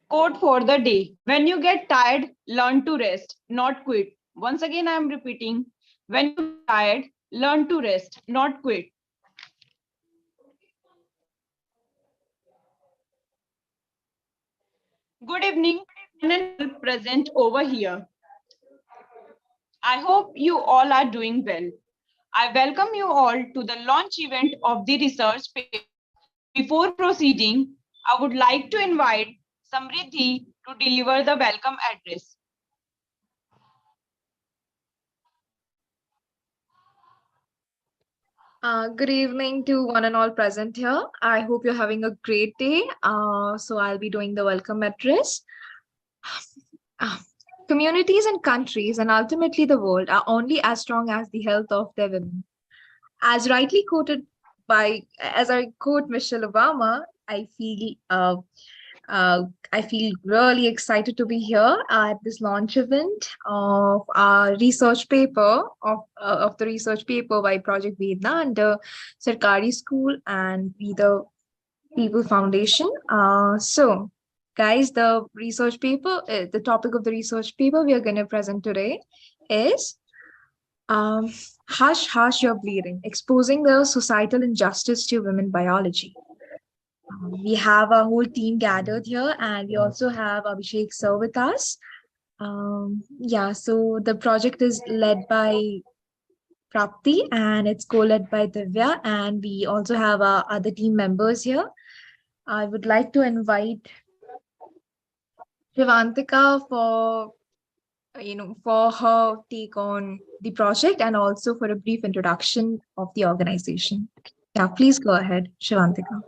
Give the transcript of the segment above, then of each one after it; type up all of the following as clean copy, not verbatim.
Quote for the day. When you get tired, learn to rest, not quit. Once again, I am repeating. When you get tired, learn to rest, not quit. Good evening, one and all present over here. I hope you all are doing well. I welcome you all to the launch event of the research paper. Before proceeding, I would like to invite Samriddhi to deliver the welcome address. Good evening to one and all present here. I hope you're having a great day. So I'll be doing the welcome address. Uh, Communities and countries and ultimately the world are only as strong as the health of their women. As rightly quoted as I quote Michelle Obama, I feel really excited to be here at this launch event of our research paper of the research paper by Project Vedna under Sarkari School and we the People Foundation. So, guys, the topic of the research paper we are going to present today is um, Hush, Hush, You're Bleeding, Exposing the Societal Injustice to Women Biology. We have a whole team gathered here, and we also have Abhishek sir with us. Yeah, so the project is led by Prapti and it's co-led by Divya, and we also have our other team members here. I would like to invite Shivantika for her take on the project and also for a brief introduction of the organization. Yeah, please go ahead, Shivantika.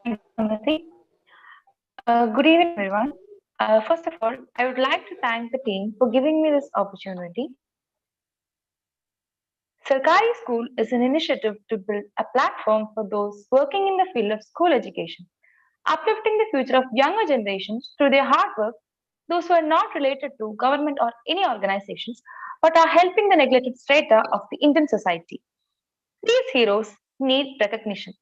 Thank you, Samriti. Good evening, everyone. First of all, I would like to thank the team for giving me this opportunity. Sarkari School is an initiative to build a platform for those working in the field of school education, uplifting the future of younger generations through their hard work, those who are not related to government or any organizations, but are helping the neglected strata of the Indian society. These heroes need recognition,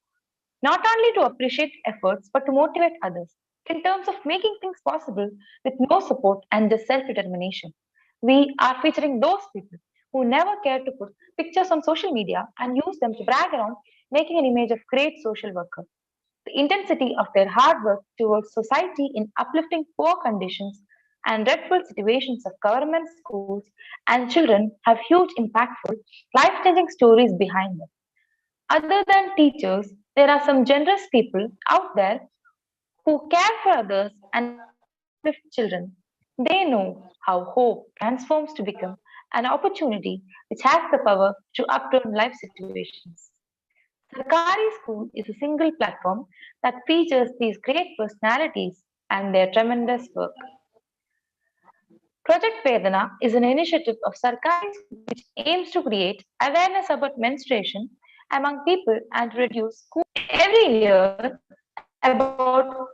not only to appreciate efforts, but to motivate others in terms of making things possible with no support and just self determination. We are featuring those people who never care to put pictures on social media and use them to brag around, making an image of great social worker. The intensity of their hard work towards society in uplifting poor conditions and dreadful situations of government schools and children have huge impactful, life changing stories behind them. Other than teachers, there are some generous people out there who care for others and uplift children. They know how hope transforms to become an opportunity which has the power to upturn life situations. Sarkari School is a single platform that features these great personalities and their tremendous work. Project Vedana is an initiative of Sarkari School which aims to create awareness about menstruation among people and to reduce school. Every year, about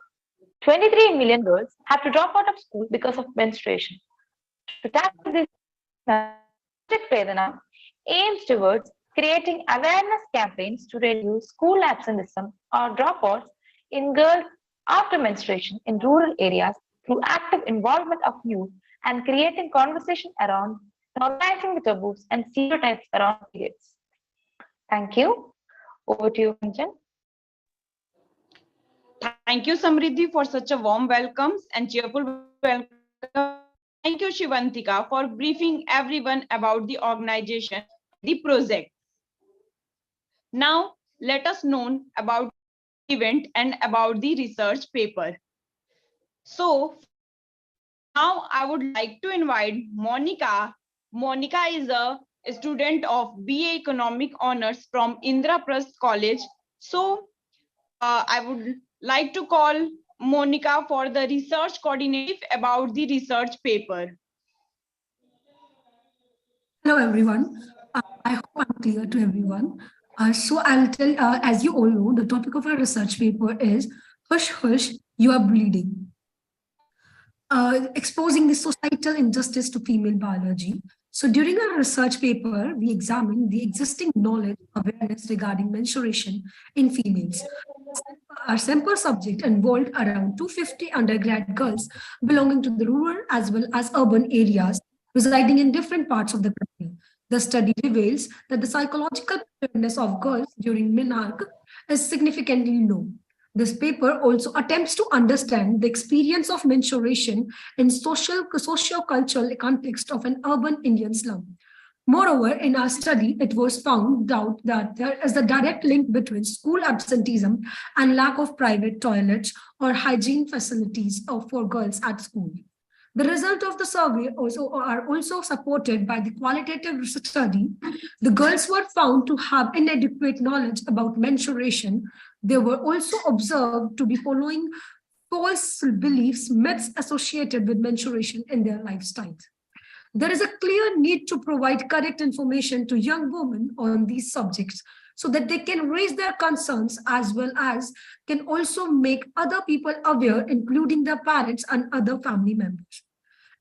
23 million girls have to drop out of school because of menstruation. To tackle this Project Vedana aims towards creating awareness campaigns to reduce school absenteeism or dropouts in girls after menstruation in rural areas through active involvement of youth and creating conversation around normalizing the taboos and stereotypes around periods. Thank you. Over to you, Kanchan. Thank you, Samriddhi, for such a warm welcome and cheerful welcome. Thank you, Shivantika, for briefing everyone about the organization, the project. Now, let us know about the event and about the research paper. So, now I would like to invite Monica. Monica is a student of BA Economic Honors from Indraprasth College. So, I would like to call Monica for the research coordinator about the research paper. Hello, everyone. I hope I'm clear to everyone. So I'll tell, as you all know, the topic of our research paper is Hush, Hush, You Are Bleeding, exposing the societal injustice to female biology. So during our research paper, we examined the existing knowledge awareness regarding menstruation in females. Our sample subject involved around 250 undergrad girls belonging to the rural as well as urban areas residing in different parts of the country. The study reveals that the psychological preparedness of girls during menarche is significantly low. This paper also attempts to understand the experience of menstruation in socio-cultural context of an urban Indian slum. Moreover, in our study, it was found out that there is a direct link between school absenteeism and lack of private toilets or hygiene facilities for girls at school. The result of the survey are also supported by the qualitative research study. The girls were found to have inadequate knowledge about menstruation. They were also observed to be following false beliefs, myths associated with menstruation in their lifestyles. There is a clear need to provide correct information to young women on these subjects so that they can raise their concerns as well as can also make other people aware, including their parents and other family members.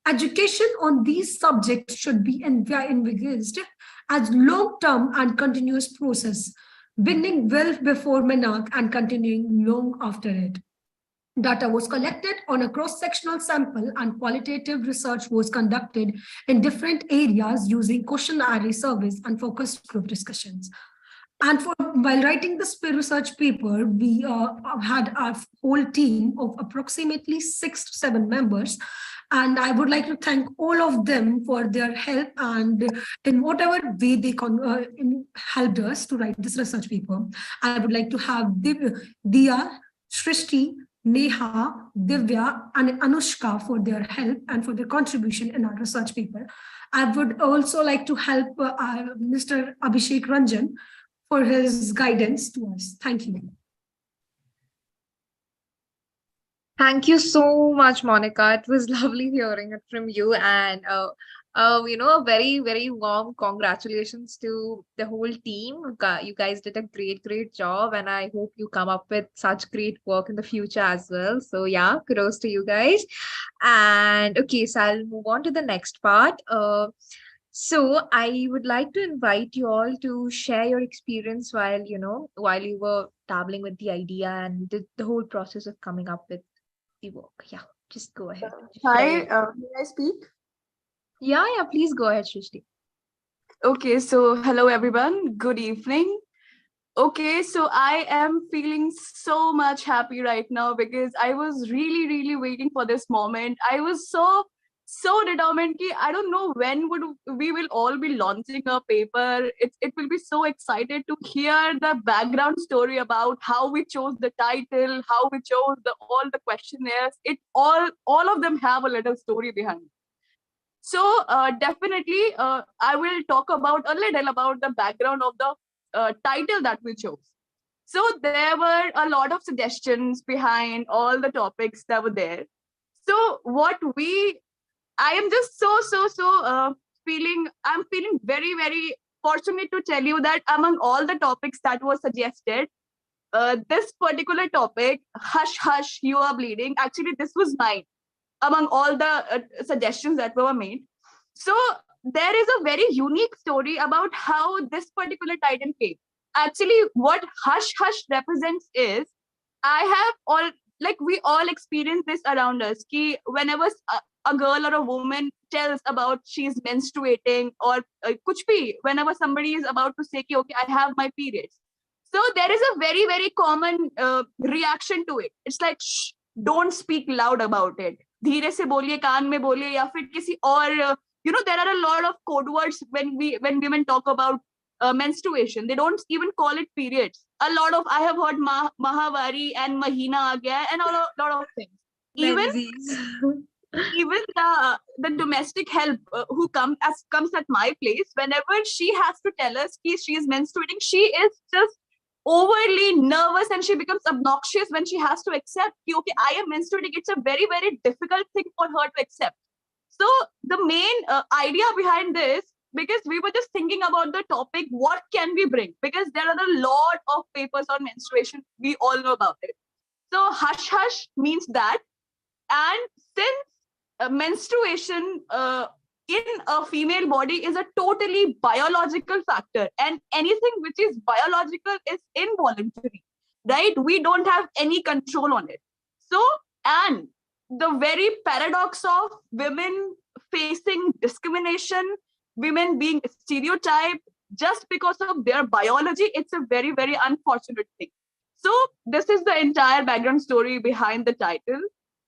Education on these subjects should be envisaged as long-term and continuous process, beginning well before menarche and continuing long after it. Data was collected on a cross-sectional sample and qualitative research was conducted in different areas using questionnaire surveys and focus group discussions. And while writing this research paper, we had our whole team of approximately 6 to 7 members. And I would like to thank all of them for their help and in whatever way they helped us to write this research paper. I would like to have Dia, Shrishti, Neha, Divya, and Anushka for their help and for their contribution in our research paper. I would also like to help Mr. Abhishek Ranjan for his guidance to us. Thank you. Thank you so much, Monica. It was lovely hearing it from you. And, a very, very warm congratulations to the whole team. You guys did a great, great job. And I hope you come up with such great work in the future as well. So, yeah, kudos to you guys. And okay, so I'll move on to the next part. So I would like to invite you all to share your experience while you were dabbling with the idea and the whole process of coming up with the work. Yeah, just go ahead. Hi, may I speak? Yeah, please go ahead, Shrishti. Okay, so hello everyone. Good evening. Okay, so I am feeling so much happy right now because I was really, really waiting for this moment. I was so determined ki I don't know when would we will all be launching a paper. It will be so excited to hear the background story about how we chose the title, how we chose all the questionnaires. It all of them have a little story behind. So definitely, I will talk about a little about the background of the title that we chose. So there were a lot of suggestions behind all the topics that were there. So I am just I'm feeling very, very fortunate to tell you that among all the topics that were suggested, this particular topic, hush, hush, you are bleeding, actually, this was mine among all the suggestions that were made. So there is a very unique story about how this particular title came. Actually, what hush hush represents is I have all we all experience this around us. Ki whenever a girl or a woman tells about she's menstruating or kuch bhi, whenever somebody is about to say ki, okay, I have my periods. So there is a very, very common reaction to it. It's like, shh, don't speak loud about it. धीरे से बोलिए, कान में बोलिए, या फिर किसी और there are a lot of code words when women talk about menstruation. They don't even call it periods. A lot of I have heard Mahavari and Mahina aa gaya and a lot of things. Even the domestic help who comes at my place, whenever she has to tell us she is menstruating, she is just overly nervous and she becomes obnoxious when she has to accept okay, I am menstruating. It's a very, very difficult thing for her to accept. So the main idea behind this, because we were just thinking about the topic, what can we bring? Because there are a lot of papers on menstruation. We all know about it. So hush hush means that. And since menstruation in a female body is a totally biological factor, and anything which is biological is involuntary. right? We don't have any control on it. So, and the very paradox of women facing discrimination, women being stereotyped just because of their biology, it's a very, very unfortunate thing. So, this is the entire background story behind the title.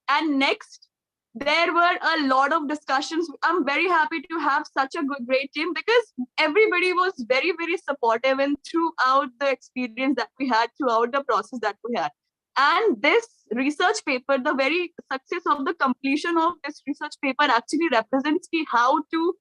And next, there were a lot of discussions. I'm very happy to have such a good, great team, because everybody was very, very supportive and throughout the experience that we had, throughout the process that we had. And this research paper, the very success of the completion of this research paper actually represents how to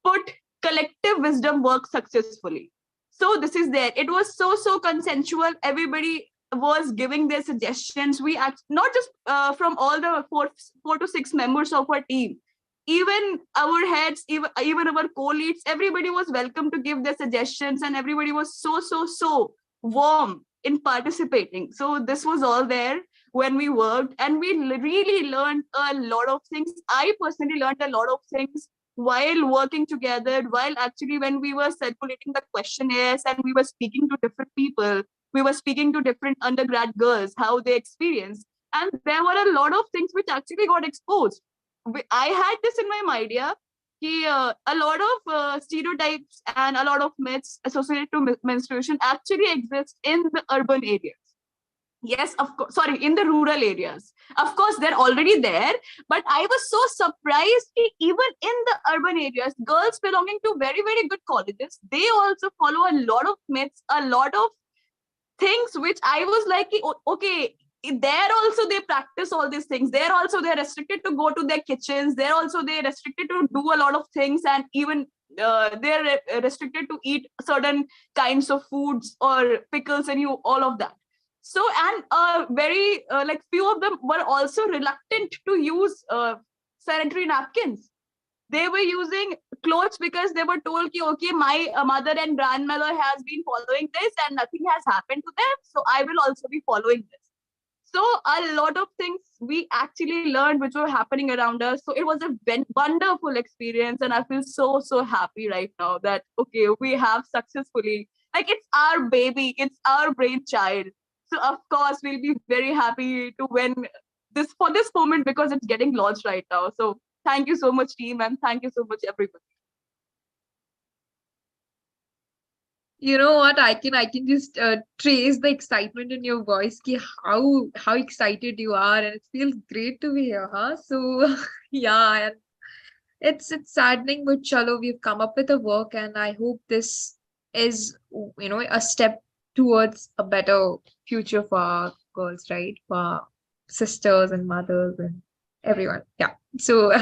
put collective wisdom work successfully. So this is there. It was so consensual. Everybody was giving their suggestions. We not just from all the four to six members of our team, even our heads, even our co-leads, everybody was welcome to give their suggestions, and everybody was so warm in participating. So this was all there when we worked, and we really learned a lot of things. I personally learned a lot of things while working together, while actually when we were circulating the questionnaires and we were speaking to different people, we were speaking to different undergrad girls, how they experience. And there were a lot of things which actually got exposed. I had this in my idea. A lot of stereotypes and a lot of myths associated to menstruation actually exist in the urban areas. Yes, of course. Sorry, in the rural areas. Of course, they're already there. But I was so surprised that even in the urban areas, girls belonging to very, very good colleges, they also follow a lot of myths, a lot of things which I was like, okay, there also they practice all these things. There also they're restricted to go to their kitchens. There also they're restricted to do a lot of things, and even they're restricted to eat certain kinds of foods or pickles and all of that. So, and very like few of them were also reluctant to use sanitary napkins. They were using clothes because they were told ki, okay, my mother and grandmother has been following this and nothing has happened to them, so I will also be following this. So a lot of things we actually learned which were happening around us. So it was a wonderful experience, and I feel so happy right now that okay, we have successfully, like, it's our baby, it's our brainchild. So of course we'll be very happy to win this for this moment, because it's getting launched right now. So thank you so much, team, and thank you so much, everybody. You know what? I can just trace the excitement in your voice. Ki how excited you are, and it feels great to be here, huh? So yeah, and it's saddening, but chalo, we've come up with a work, and I hope this is a step towards a better future for our girls, right? For our sisters and mothers and everyone. Yeah. So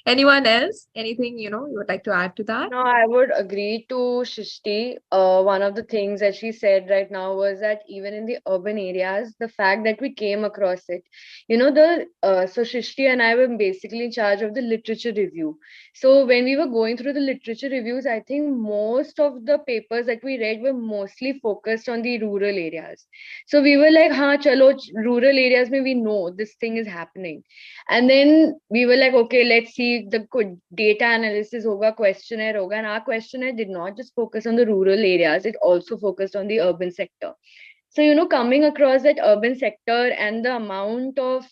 anyone else? Anything you would like to add to that? No, I would agree to Shishti. One of the things that she said right now was that even in the urban areas, the fact that we came across it, so Shishti and I were basically in charge of the literature review. So when we were going through the literature reviews, I think most of the papers that we read were mostly focused on the rural areas. So we were like, "Ha, chalo, rural areas, mein we know this thing is happening." And then we were like, okay, let's see the good data analysis hoga, questionnaire hoga. And our questionnaire did not just focus on the rural areas, it also focused on the urban sector. So, coming across that urban sector and the amount of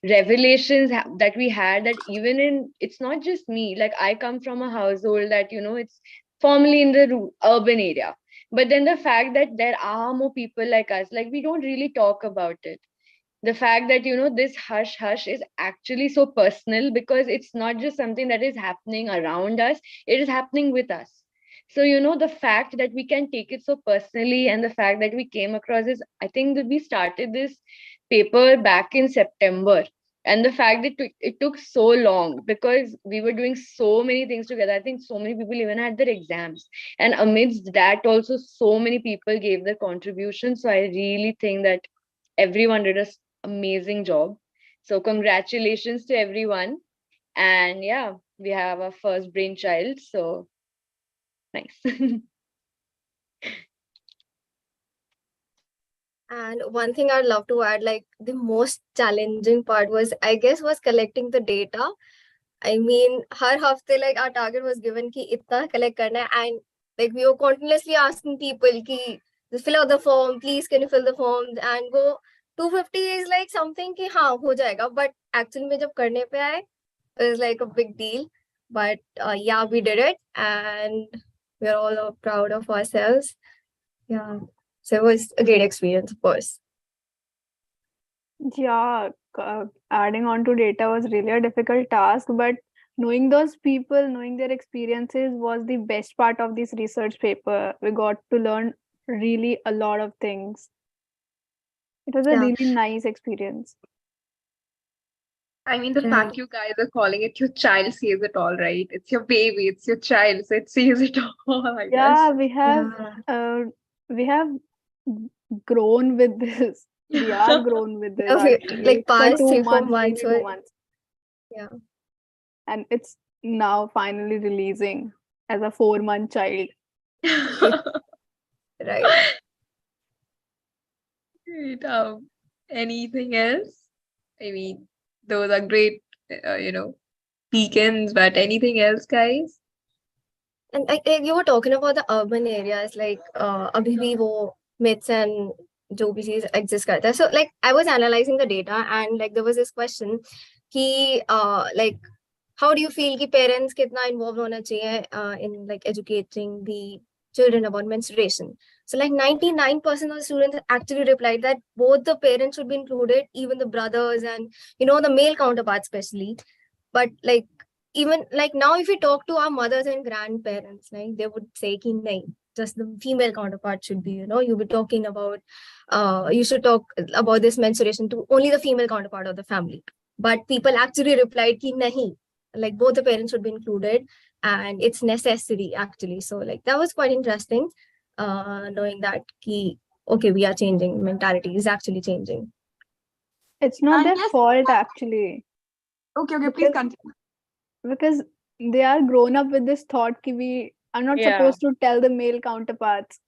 revelations that we had, that even it's not just me, like I come from a household that, it's formerly in the urban area. But then the fact that there are more people like us, like we don't really talk about it. The fact that this hush hush is actually so personal, because it's not just something that is happening around us, it is happening with us. So the fact that we can take it so personally, and the fact that we came across this, I think that we started this paper back in September. And the fact that it took so long, because we were doing so many things together. I think so many people even had their exams, and amidst that also so many people gave their contribution. So I really think that everyone did a amazing job. So congratulations to everyone. And yeah, we have our first brainchild. So nice. And one thing I'd love to add, like the most challenging part was, I guess, was collecting the data. I mean, har hafte, like our target was given ki itna collect karna hai, and like we were continuously asking people ki just fill out the form, please can you fill the forms, and go 250 is like something ki हाँ हो जाएगा, but actually में जब करने पे आए, it was like a big deal. But yeah, we did it, and we're all proud of ourselves. Yeah, so it was a great experience, of course. Yeah, adding on to data was really a difficult task, but knowing those people, knowing their experiences was the best part of this research paper. We got to learn really a lot of things. It was a Yeah. really nice experience. I mean, the Right. fact you guys are calling it your child says it all, right? It's your baby, it's your child, so it says it all, I Yeah, guess. we have grown with this. We are grown with this Okay, actually. like For past 2 3-4 months, months maybe 2 were, months. yeah. And it's now finally releasing as a 4-month child. Right. Great. Anything else? I mean, those are great, beacons, but anything else, guys? And you were talking about the urban areas, like अभी भी वो myths and जो भी चीज exist करता है. So like I was analyzing the data, and like there was this question कि like how do you feel कि parents कितना involved होना चाहिए in like educating the children about menstruation. So like 99% of the students actually replied that both the parents should be included, even the brothers and the male counterparts especially. But like even like now if we talk to our mothers and grandparents, like they would say ki nahi, just the female counterpart should be, you'll be talking about you should talk about this menstruation to only the female counterpart of the family. But people actually replied ki nahi, like both the parents should be included and it's necessary actually. So like that was quite interesting, knowing that ki okay, we are changing, mentality is actually changing. It's not And their yes, fault actually. okay, please Because continue. because they are grown up with this thought that we are not Yeah. supposed to tell the male counterparts,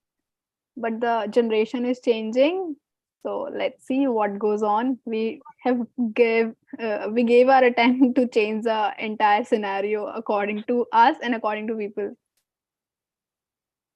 but the generation is changing, so let's see what goes on. We gave our attempt to change the entire scenario according to us and according to people.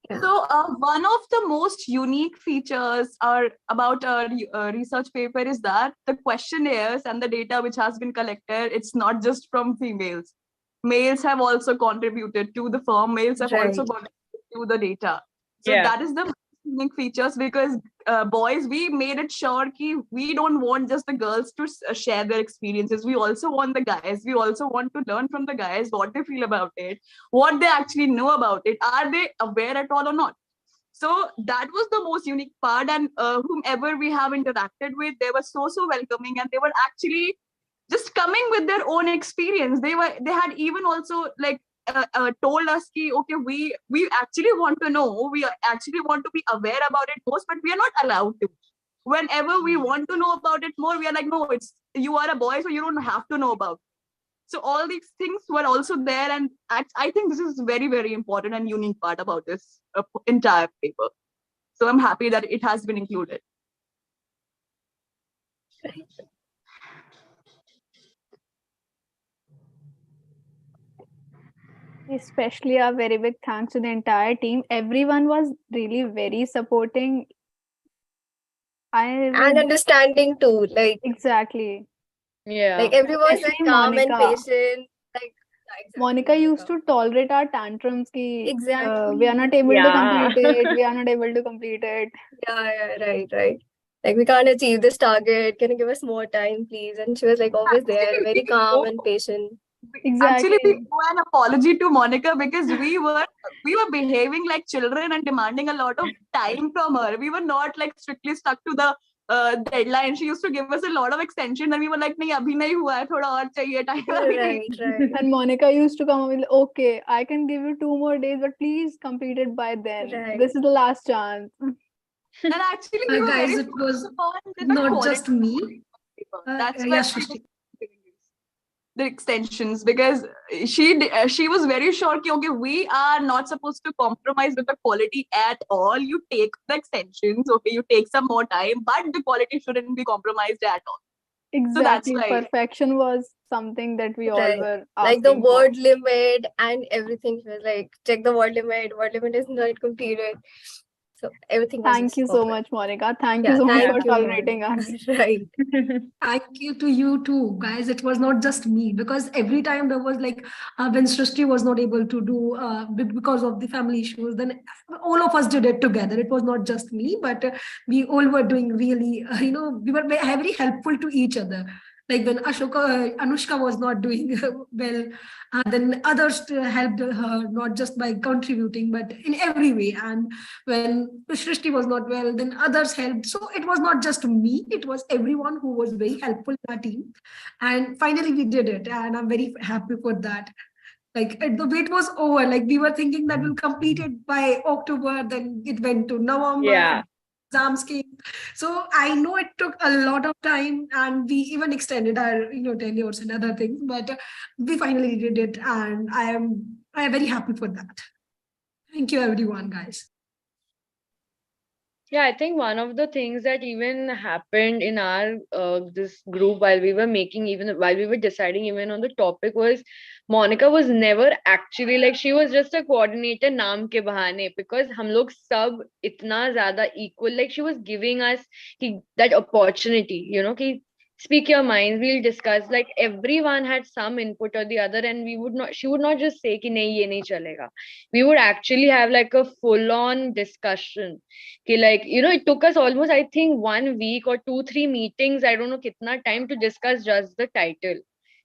Yeah. So one of the most unique features are about our research paper is that the questionnaires and the data which has been collected, it's not just from females. Males have also contributed to the firm. Males have also Right. contributed to the data. So Yeah. that is the unique features, because boys, we made it sure ki we don't want just the girls to share their experiences. We also want the guys. We also want to learn from the guys what they feel about it, what they actually know about it. Are they aware at all or not? So that was the most unique part. And whomever we have interacted with, they were so welcoming, and they were actually just coming with their own experience. They had even also like told us ki, okay, we actually want to know, we actually want to be aware about it most, but we are not allowed to. Whenever we want to know about it more, we are like, no, it's, you are a boy, so you don't have to know about it. So all these things were also there, and I think this is very important and unique part about this entire paper. So I'm happy that it has been included. Especially a very big thanks to the entire team. Everyone was really very supporting. And understanding too, like Exactly. Yeah. like everyone was like Especially calm and Monica. patient. Like exactly, Monica used to tolerate our tantrums ki exactly. we are not able to Yeah. complete it. We are not able to complete it. Yeah, right. Like we can't achieve this target. Can you give us more time, please? And she was like always there, Actually, very calm and patient. actually, we Exactly. owe an apology to Monica, because we were behaving like children and demanding a lot of time from her. We were not like strictly stuck to the deadline. She used to give us a lot of extension, and we were like, "नहीं अभी नहीं हुआ है, थोड़ा और चाहिए time." Right. And Monica used to come up with, okay, I can give you 2 more days, but please complete it by then. Right. This is the last chance. And actually, we were Guys, very it was focused on the not quality just me. paper. That's why Yeah, we Shrishti. were the extensions, because she was very sure ki, okay, we are not supposed to compromise with the quality at all. You take the extensions, okay, you take some more time, but the quality shouldn't be compromised at all. So that's Exactly. why. Perfection was something that we all Right. were Like the asking for. word limit and everything. She was like, check the word limit. Word limit is not completed. So everything was Thank just you so perfect. much, Monica. Thank Yeah, you so much thank for you, tolerating Monica. us. Right. Thank you to you too, guys. It was not just me, because every time there was like when Srishti was not able to do because of the family issues, then all of us did it together. It was not just me, but we all were doing really, we were very helpful to each other. Like when Anushka was not doing well, then others helped her, not just by contributing, but in every way. And when Srishti was not well, then others helped. So it was not just me, it was everyone who was very helpful in our team. And finally we did it. And I'm very happy for that. Like the wait was over. Like we were thinking that we'll complete it by October, then it went to November. Yeah. Exams came. So I know it took a lot of time, and we even extended our tenures and other things, but we finally did it, and I am very happy for that. Thank you everyone, guys. Yeah, I think one of the things that even happened in our this group while we were making, even while we were deciding even on the topic, was Monica was never actually, like, she was just a coordinator naam ke bahane, because hum log sab itna zyada equal, like she was giving us that opportunity, ki speak your minds, we'll discuss, like everyone had some input or the other, and she would not just say ki nahi ye nahi chalega. We would actually have like a full on discussion. Like, it took us almost, I think, 1 week or 2 3 meetings, I don't know kitna time, to discuss just the title.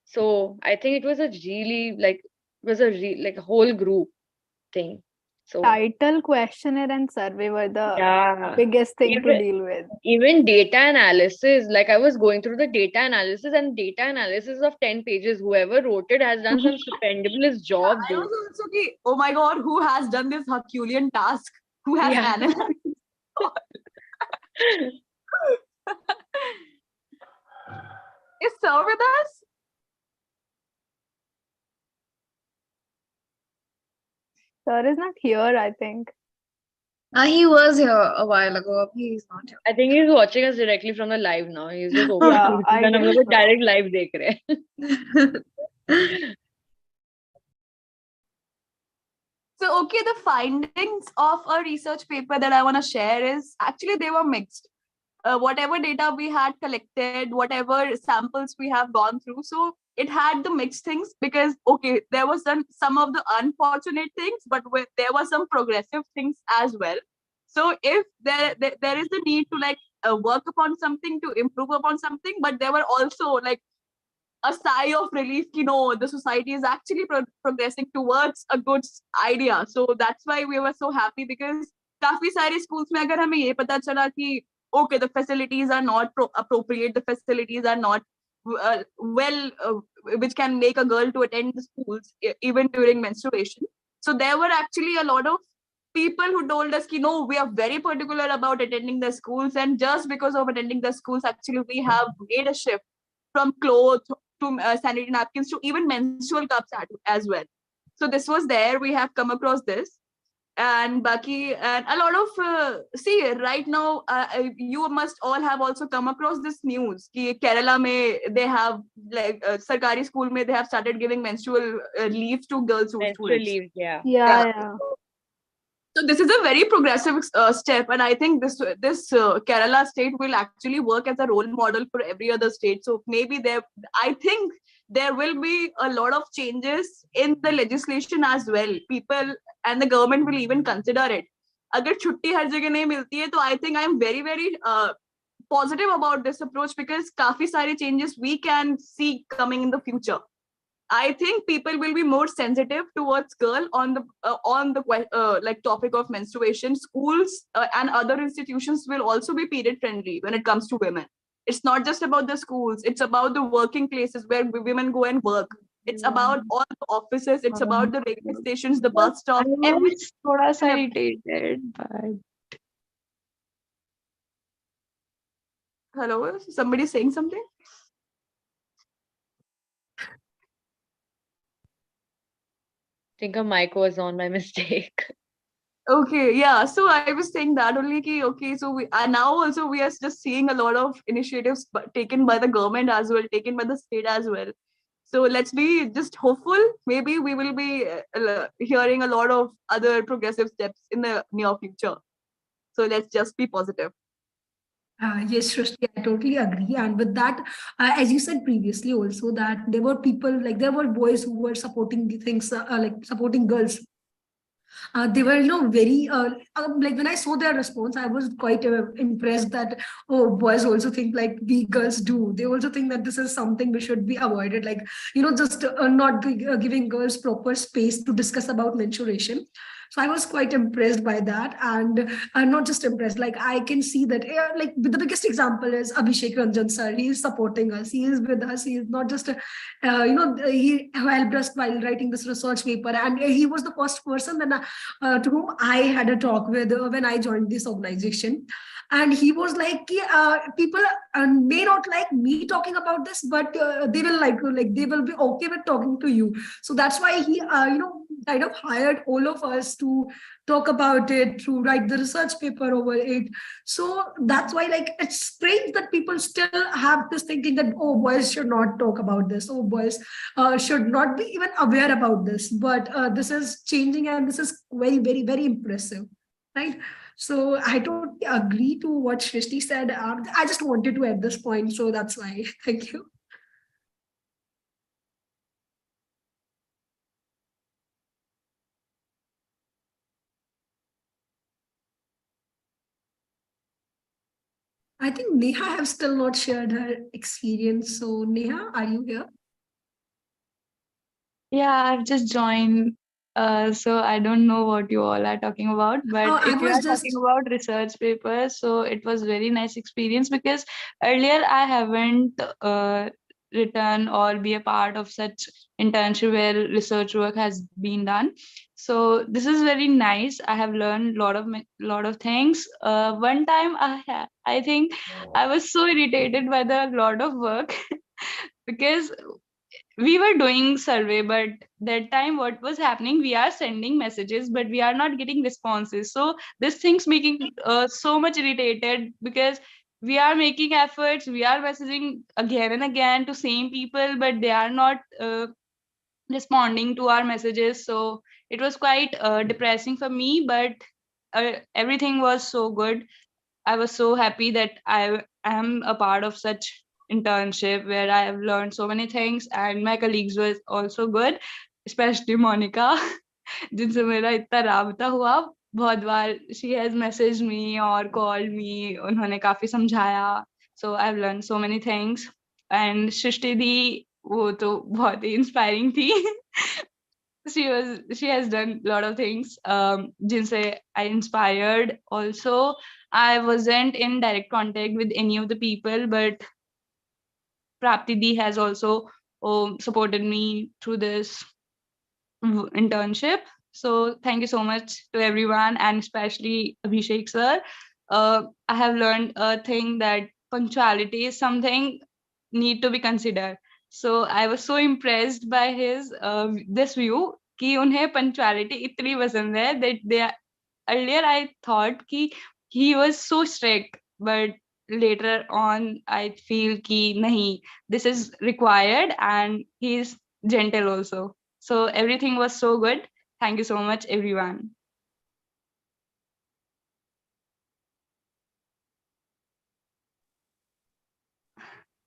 So I think it was a really, like, like a whole group thing. So Title, questionnaire, and survey were the yeah, biggest thing to even deal with. even data analysis, like I was going through the data analysis, and data analysis of 10 pages, whoever wrote it has done some stupendous job I though. was also ki, oh my god, who has done this Herculean task? Who has Yeah. analyzed? Is Sir with us? Sir is not here, I think. He was here a while ago. He's not here. I think he's watching us directly from the live now. He's just open Yeah, YouTube I and हम guess लोग so. direct live देख रहे हैं. So, okay, the findings of a research paper that I want to share is actually they were mixed. Whatever data we had collected, whatever samples we have gone through, so it had the mixed things, because okay, there was some of the unfortunate things, but there were some progressive things as well. So if there is the need to like work upon something, to improve upon something, but there were also like a sigh of relief, the society is actually progressing towards a good idea. So that's why we were so happy, because काफी सारे schools में अगर हमें ये पता चला कि okay, the facilities are not appropriate, the facilities are not well, which can make a girl to attend the schools even during menstruation. So there were actually a lot of people who told us, no, we are very particular about attending the schools, and just because of attending the schools, actually we have made a shift from clothes to sanitary napkins to even menstrual cups as well. So this was there. We have come across this. And Baki, and a lot of see right now, you must all have also come across this news. Ki Kerala mein they have like sarkari school mein they have started giving menstrual leave to girls Menstrual students. leave, yeah. Yeah, yeah. So this is a very progressive step, and I think this Kerala state will actually work as a role model for every other state. So maybe I think there will be a lot of changes in the legislation as well. People and the government will even consider it. अगर छुट्टी हर जगह नहीं मिलती है, तो I think I am very very positive about this approach, because काफी सारे changes we can see coming in the future. I think people will be more sensitive towards girl on the like topic of menstruation. Schools and other institutions will also be period friendly when it comes to women. It's not just about the schools; it's about the working places where women go and work. It's about all the offices. It's about the railway stations, the bus I stops, was थोड़ा सा everything. irritated, but Hello, somebody saying something? I think a mic was on by mistake. Okay, yeah. So I was saying that only ki, okay, so we now also we are just seeing a lot of initiatives taken by the government as well, taken by the state as well. So let's be just hopeful. Maybe we will be hearing a lot of other progressive steps in the near future. So let's just be positive. Yes, Shrishti, I totally agree. And with that, as you said previously, also that there were people like there were boys who were supporting the things like supporting girls. They were, very like when I saw their response, I was quite impressed that oh, boys also think like we girls do. They also think that this is something we should be avoided, like just not giving girls proper space to discuss about menstruation. So I was quite impressed by that, and not just impressed. Like I can see that, like the biggest example is Abhishek Ranjan sir. He is supporting us. He is with us. He is not just, he helped us while writing this research paper, and he was the first person to whom I had a talk with when I joined this organization. And he was like, people may not like me talking about this, but they will like they will be okay with talking to you. So that's why he, kind of hired all of us to talk about it, to write the research paper over it. So that's why, like, it's strange that people still have this thinking that, oh, boys should not talk about this. Oh, boys should not be even aware about this. But this is changing, and this is very, very, very impressive, right? So I totally agree to what Shrishti said. I just wanted to add this point, so that's why. Thank you. I think Neha have still not shared her experience. So Neha, are you here? Yeah, I've just joined. So I don't know what you all are talking about. But I if you was are talking just about research papers, so it was very nice experience because earlier I haven't written or be a part of such internship where research work has been done. So this is very nice. I have learned lot of things. One time I think I was so irritated by the lot of work because we were doing survey, but that time what was happening, we are sending messages but we are not getting responses. So this thing's making so much irritated because we are making efforts, we are messaging again and again to same people, but they are not responding to our messages. So it was quite depressing for me, but everything was so good. I was so happy that I am a part of such internship where I have learned so many things, and my colleagues were also good, especially Monica, जिनसे मेरा इतना राबता हुआ बहुत बार. She has messaged me or called me. उन्होंने काफी समझाया. So I've learned so many things. And Shrishti दी वो तो बहुत ही inspiring थी. She has done a lot of things jinse I inspired. Also, I wasn't in direct contact with any of the people, but Prapti Di has also supported me through this internship. So thank you so much to everyone, and especially Abhishek sir. I have learned a thing that punctuality is something need to be considered. So I was so impressed by his this view कि उन्हें punctuality इतनी पसंद है that they are, earlier I thought कि he was so strict, but later on I feel कि नहीं, this is required, and he is gentle also. So everything was so good. Thank you so much, everyone.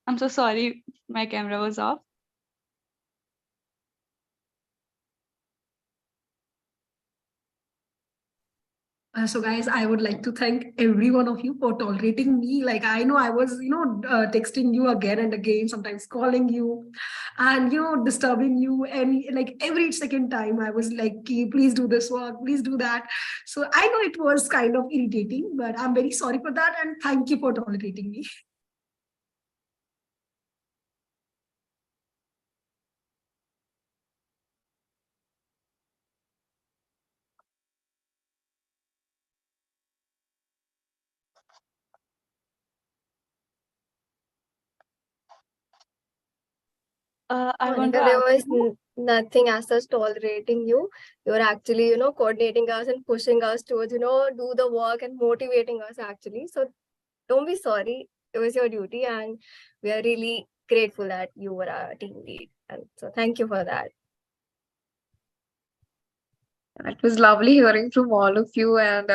I'm so sorry, my camera was off. So guys, I would like to thank every one of you for tolerating me. Like I know I was, texting you again and again, sometimes calling you, and disturbing you, and like every second time I was like, "Ki, please do this work, please do that." So I know it was kind of irritating, but I'm very sorry for that, and thank you for tolerating me. I want to Monica, there ask was you. nothing as such tolerating you. You're actually, coordinating us and pushing us towards, do the work and motivating us actually. So don't be sorry. It was your duty, and we are really grateful that you were our team lead. And so thank you for that. It was lovely hearing from all of you, and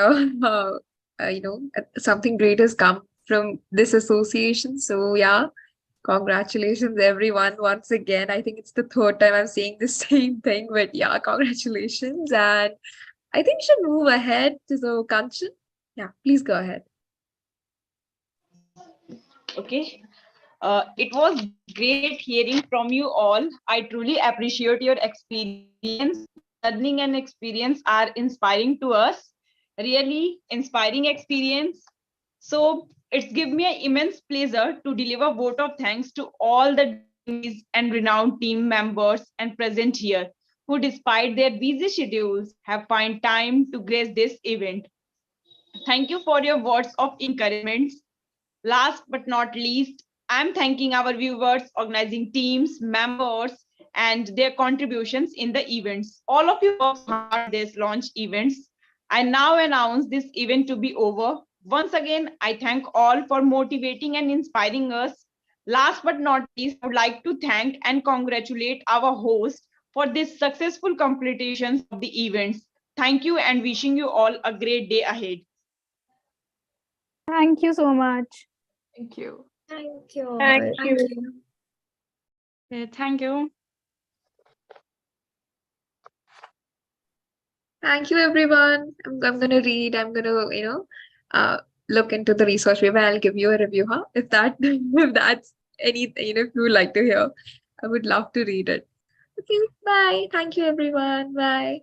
something great has come from this association. So yeah, congratulations everyone once again. I think it's the third time I'm saying the same thing, but yeah, congratulations. And I think we should move ahead to the Kanchan. Yeah, please go ahead. Okay. It was great hearing from you all. I truly appreciate your experience. Your learning and experience are inspiring to us. Really inspiring experience. So it's given me an immense pleasure to deliver vote of thanks to all the distinguished and renowned team members and present here, who despite their busy schedules have find time to grace this event. Thank you for your words of encouragement. Last but not least, I'm thanking our viewers, organizing teams, members, and their contributions in the events. All of you worked hard in this launch events. I now announce this event to be over. Once again, I thank all for motivating and inspiring us. Last but not least, I would like to thank and congratulate our host for this successful completions of the events. Thank you and wishing you all a great day ahead. Thank you so much. Thank you. Thank you Thank all. you. Okay, thank you. Thank you, everyone. I'm gonna read. I'm gonna, look into the research paper. I'll give you a review, huh? If that, if that's anything, if you would like to hear, I would love to read it. Okay, bye. Thank you, everyone. Bye.